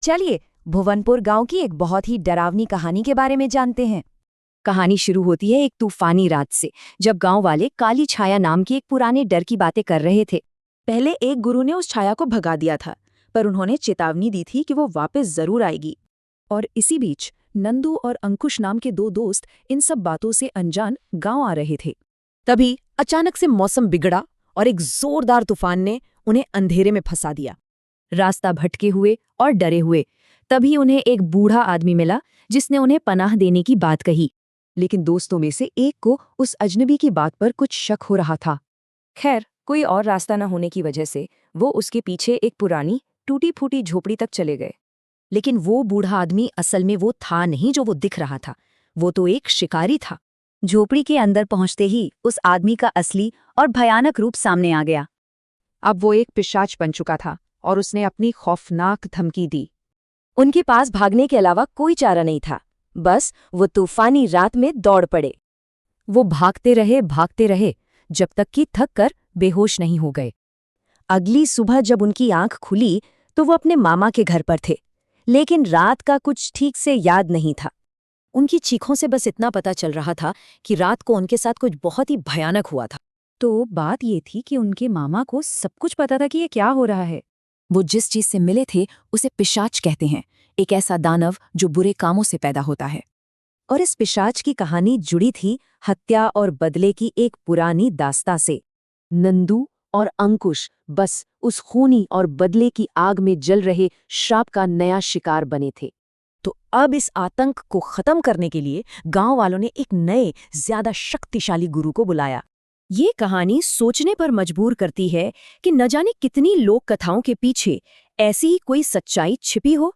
चलिए भुवनपुर गांव की एक बहुत ही डरावनी कहानी के बारे में जानते हैं। कहानी शुरू होती है एक तूफानी रात से, जब गांव वाले काली छाया नाम की एक पुराने डर की बातें कर रहे थे। पहले एक गुरु ने उस छाया को भगा दिया था, पर उन्होंने चेतावनी दी थी कि वो वापस जरूर आएगी। और इसी बीच नंदू और अंकुश नाम के दो दोस्त इन सब बातों से अनजान गांव आ रहे थे। तभी अचानक से मौसम बिगड़ा और एक जोरदार तूफान ने उन्हें अंधेरे में फंसा दिया। रास्ता भटके हुए और डरे हुए तभी उन्हें एक बूढ़ा आदमी मिला, जिसने उन्हें पनाह देने की बात कही। लेकिन दोस्तों में से एक को उस अजनबी की बात पर कुछ शक हो रहा था। खैर, कोई और रास्ता न होने की वजह से वो उसके पीछे एक पुरानी टूटी फूटी झोपड़ी तक चले गए। लेकिन वो बूढ़ा आदमी असल में वो था नहीं जो वो दिख रहा था। वो तो एक शिकारी था। झोपड़ी के अंदर पहुंचते ही उस आदमी का असली और भयानक रूप सामने आ गया। अब वो एक पिशाच बन चुका था और उसने अपनी खौफनाक धमकी दी। उनके पास भागने के अलावा कोई चारा नहीं था, बस वो तूफानी रात में दौड़ पड़े। वो भागते रहे जब तक कि थक कर बेहोश नहीं हो गए। अगली सुबह जब उनकी आंख खुली तो वो अपने मामा के घर पर थे, लेकिन रात का कुछ ठीक से याद नहीं था। उनकी चीखों से बस इतना पता चल रहा था कि रात को उनके साथ कुछ बहुत ही भयानक हुआ था। तो बात ये थी कि उनके मामा को सब कुछ पता था कि ये क्या हो रहा है। वो जिस चीज से मिले थे उसे पिशाच कहते हैं, एक ऐसा दानव जो बुरे कामों से पैदा होता है। और इस पिशाच की कहानी जुड़ी थी हत्या और बदले की एक पुरानी दास्तां से। नंदू और अंकुश बस उस खूनी और बदले की आग में जल रहे श्राप का नया शिकार बने थे। तो अब इस आतंक को खत्म करने के लिए गांव वालों ने एक नए, ज्यादा शक्तिशाली गुरु को बुलाया। ये कहानी सोचने पर मजबूर करती है कि न जाने कितनी लोक कथाओं के पीछे ऐसी ही कोई सच्चाई छिपी हो,